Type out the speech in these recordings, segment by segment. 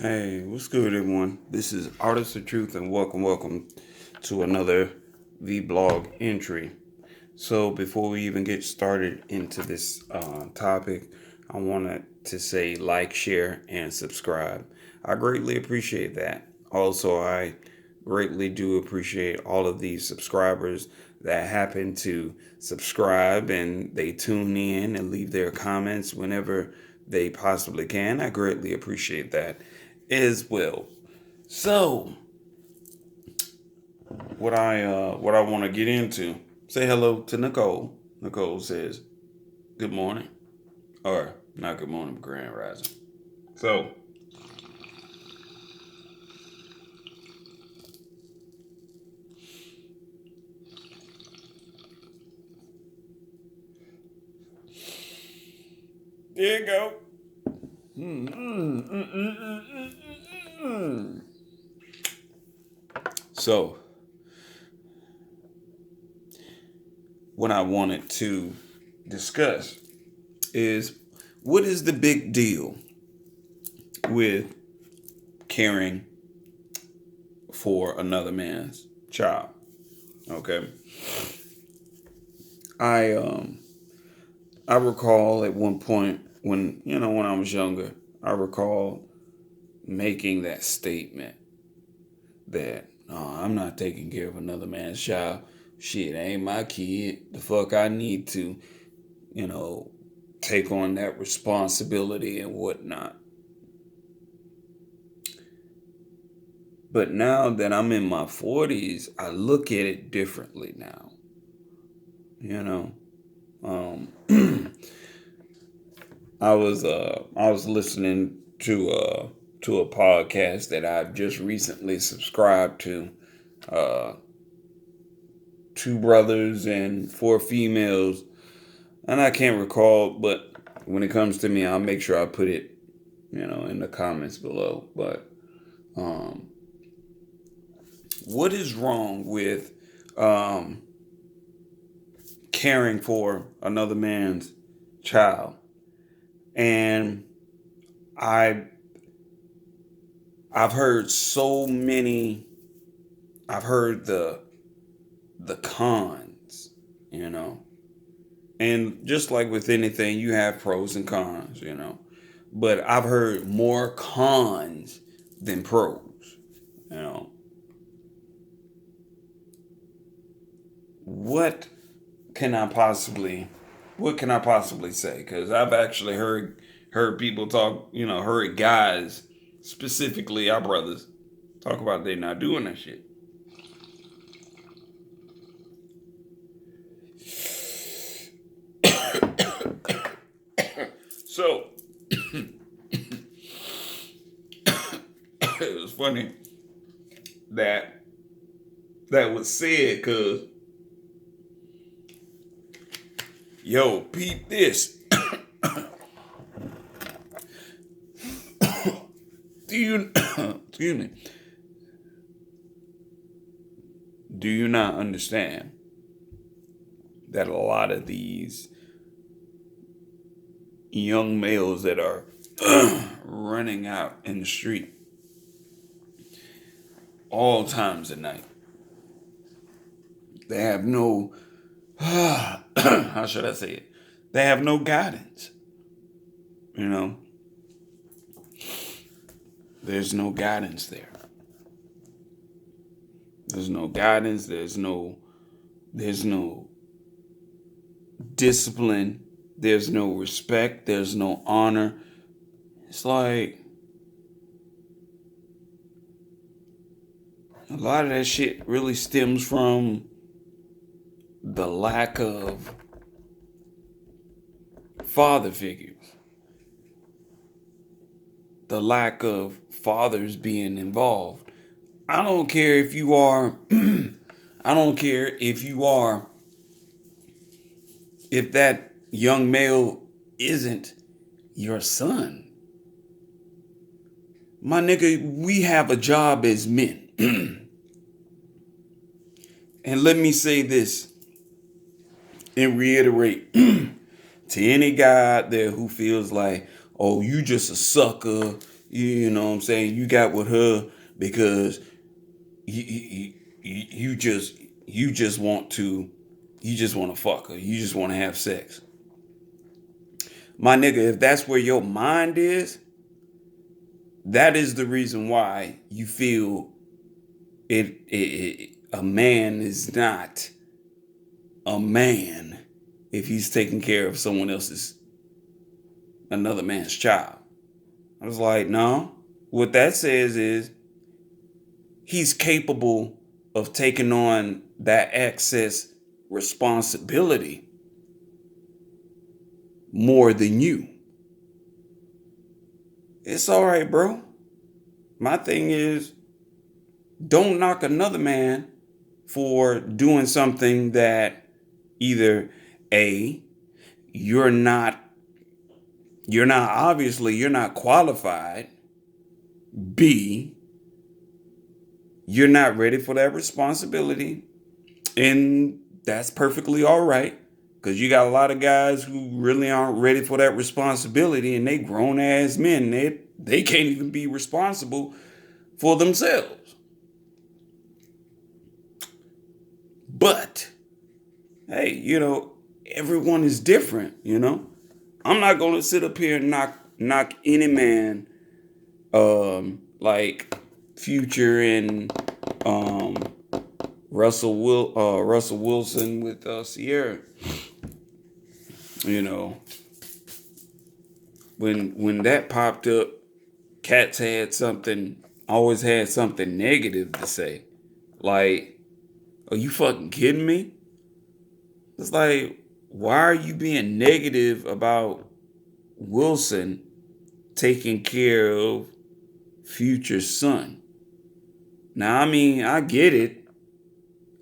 Hey, what's good, everyone? This is Artist of Truth, and welcome to another vlog entry. So, before we even get started into this topic, I wanted to say like, share, and subscribe. I greatly appreciate that. Also, I greatly do appreciate all of these subscribers that happen to subscribe and they tune in and leave their comments whenever they possibly can. I greatly appreciate that as well. So, what I want to get into, say hello to Nicole. Nicole says, "Good morning," or not good morning, but grand rising. So, there you go. So, what I wanted to discuss is what is the big deal with caring for another man's child? Okay. I um I recall at one point when I was younger, I recall making that statement that no, I'm not taking care of another man's child. Shit, ain't my kid. The fuck I need to, you know, take on that responsibility and whatnot. But now that I'm in my 40s, I look at it differently now. You know, um, I was listening to a podcast that I've just recently subscribed to. Uh, Two brothers and four females, and I can't recall, but when it comes to me, I'll make sure I put it, in the comments below. But um, what is wrong with um, caring for another man's child? And I I've heard so many. I've heard the cons, you know, and just like with anything, you have pros and cons, But I've heard more cons than pros, you know. What can I possibly what can I possibly say? Because I've actually heard people talk, heard guys, specifically our brothers, talk about they not doing that shit. So it was funny that that was said because yo, peep this. Do you excuse me? Do you not understand that a lot of these young males that are running out in the street all times of night, they have no how should I say it? They have no guidance. You know, there's no guidance there. There's no guidance. There's no discipline. There's no respect. There's no honor. It's like a lot of that shit really stems from the lack of father figures, the lack of fathers being involved. I don't care if you are, I don't care if you are, if that young male isn't your son. My nigga, we have a job as men. And let me say this and reiterate to any guy out there who feels like, oh, you just a sucker, You know what I'm saying? You got with her because you just you just want to fuck her. You just want to have sex. My nigga, if that's where your mind is, that is the reason why you feel a man is not a man if he's taking care of another man's child. I was like, no. What that says is he's capable of taking on that excess responsibility more than you. It's all right, bro. My thing is, don't knock another man for doing something that either A, you're not obviously you're not qualified. B, you're not ready for that responsibility. And that's perfectly all right. Because you got a lot of guys who really aren't ready for that responsibility, and they grown ass men. They can't even be responsible for themselves. But hey, everyone is different, I'm not gonna sit up here and knock any man like Future and Russell Wilson with Sierra. When that popped up, Cats always had something negative to say. Like, are you fucking kidding me? It's like, why are you being negative about Wilson taking care of Future's son? Now, I mean, I get it.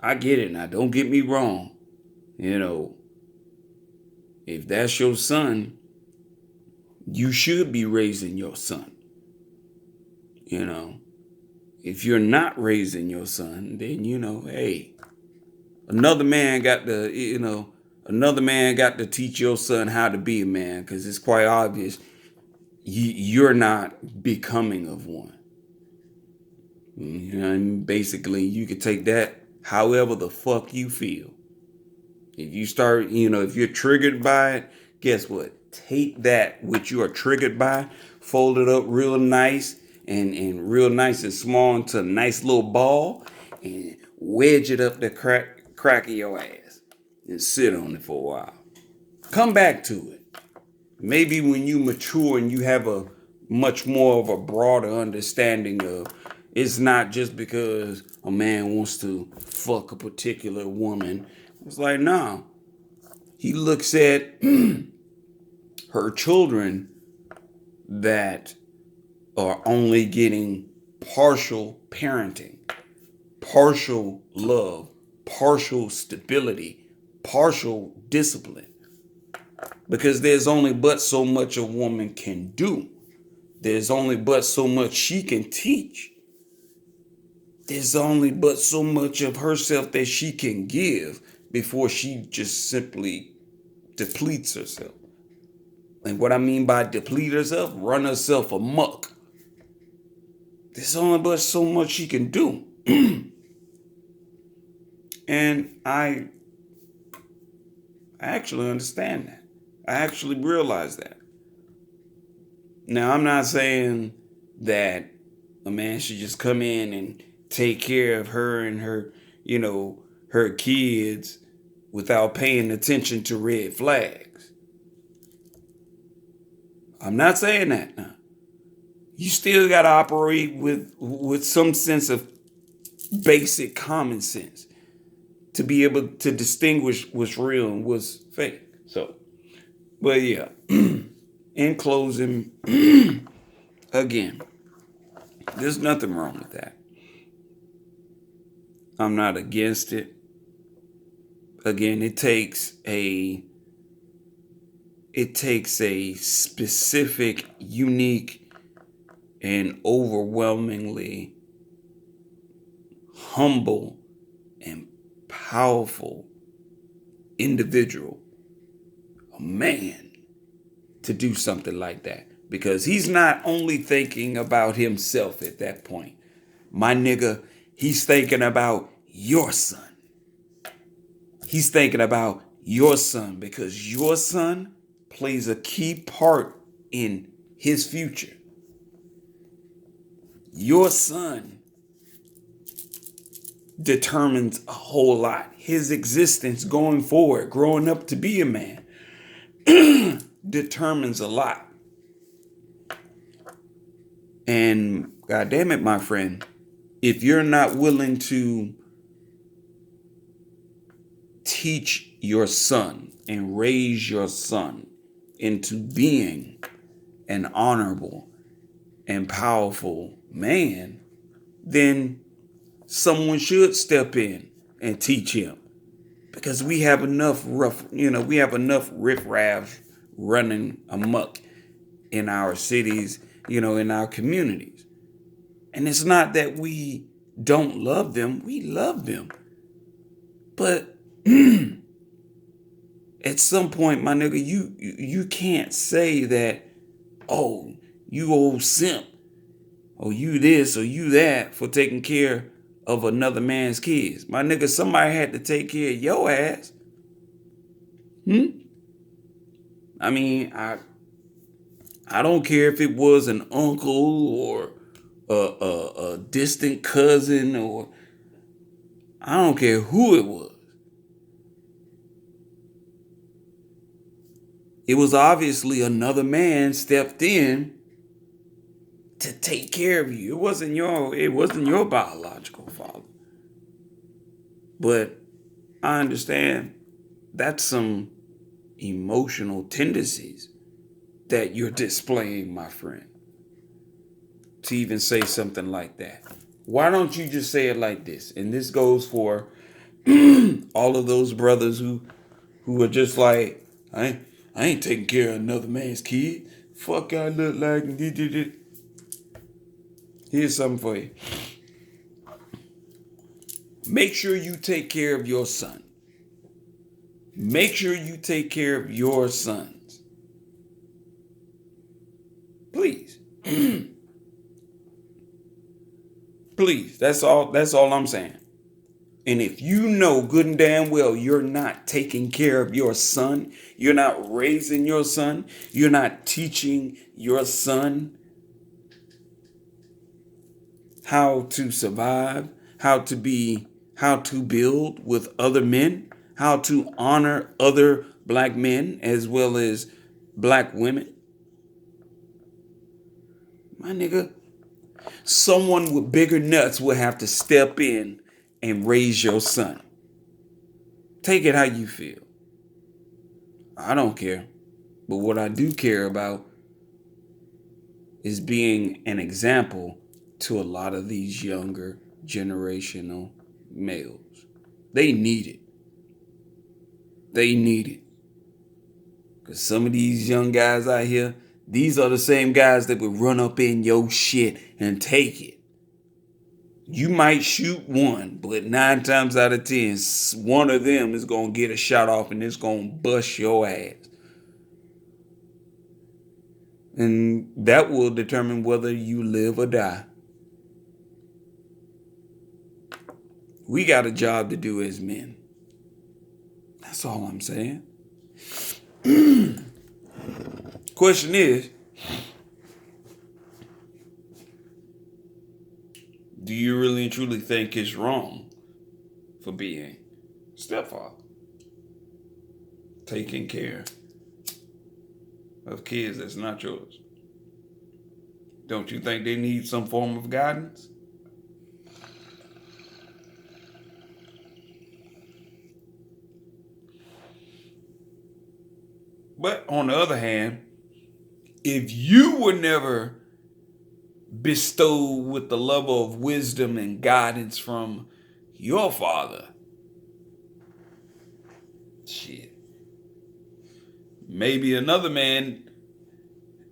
Now, don't get me wrong. If that's your son, you should be raising your son. If you're not raising your son, then, hey, another man got to teach your son how to be a man, because it's quite obvious you're not becoming of one. And basically, you could take that however the fuck you feel. If you start, if you're triggered by it, guess what? Take that which you are triggered by, fold it up real nice and real nice and small into a nice little ball, and wedge it up the crack of your ass and sit on it for a while. Come back to it. Maybe when you mature and you have a much more of a broader understanding of it's not just because a man wants to fuck a particular woman. It's like, no. He looks at her children that are only getting partial parenting, partial love, partial stability, partial discipline. Because there's only but so much a woman can do. There's only but so much she can teach. There's only but so much of herself that she can give before she just simply depletes herself. And what I mean by deplete herself, run herself amok. There's only but so much she can do. And I actually understand that. I actually realize that. Now, I'm not saying that a man should just come in and take care of her and her, her kids without paying attention to red flags. I'm not saying that now. You still got to operate with some sense of basic common sense to be able to distinguish what's real and what's fake. So, but yeah, in closing, again, there's nothing wrong with that. I'm not against it. Again, it takes a specific, unique, and overwhelmingly humble and powerful individual, a man, to do something like that. Because he's not only thinking about himself at that point. My nigga, he's thinking about your son. He's thinking about your son because your son plays a key part in his future. Your son determines a whole lot. His existence going forward, growing up to be a man, determines a lot. And God damn it, my friend, if you're not willing to teach your son and raise your son into being an honorable and powerful man, then someone should step in and teach him. Because we have enough riffraff running amok in our cities, in our communities. And it's not that we don't love them. We love them. But at some point, my nigga, you can't say that, oh, you old simp, or you this or you that for taking care of another man's kids. My nigga, somebody had to take care of your ass. I mean, I don't care if it was an uncle or a distant cousin, or I don't care who it was. It was obviously another man stepped in to take care of you. It wasn't your biological father. But I understand that's some emotional tendencies that you're displaying, my friend, to even say something like that. Why don't you just say it like this? And this goes for all of those brothers who are just like, I ain't taking care of another man's kid. Fuck, I look like. Here's something for you. Make sure you take care of your son. Make sure you take care of your sons. Please. Please. That's all I'm saying. And if you know good and damn well you're not taking care of your son, you're not raising your son, you're not teaching your son how to survive, how to build with other men, how to honor other black men as well as black women, my nigga, someone with bigger nuts will have to step in and raise your son. Take it how you feel. I don't care. But what I do care about is being an example to a lot of these younger generational males. They need it. They need it. Because some of these young guys out here, these are the same guys that would run up in your shit and take it. You might shoot one, but 9 times out of 10, one of them is going to get a shot off and it's going to bust your ass. And that will determine whether you live or die. We got a job to do as men. That's all I'm saying. Question is, do you really and truly think it's wrong for being stepfather? Taking care of kids that's not yours. Don't you think they need some form of guidance? But on the other hand, if you were never bestowed with the level of wisdom and guidance from your father, shit, maybe another man,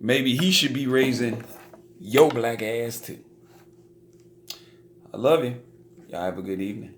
maybe he should be raising your black ass too. I love you. Y'all have a good evening.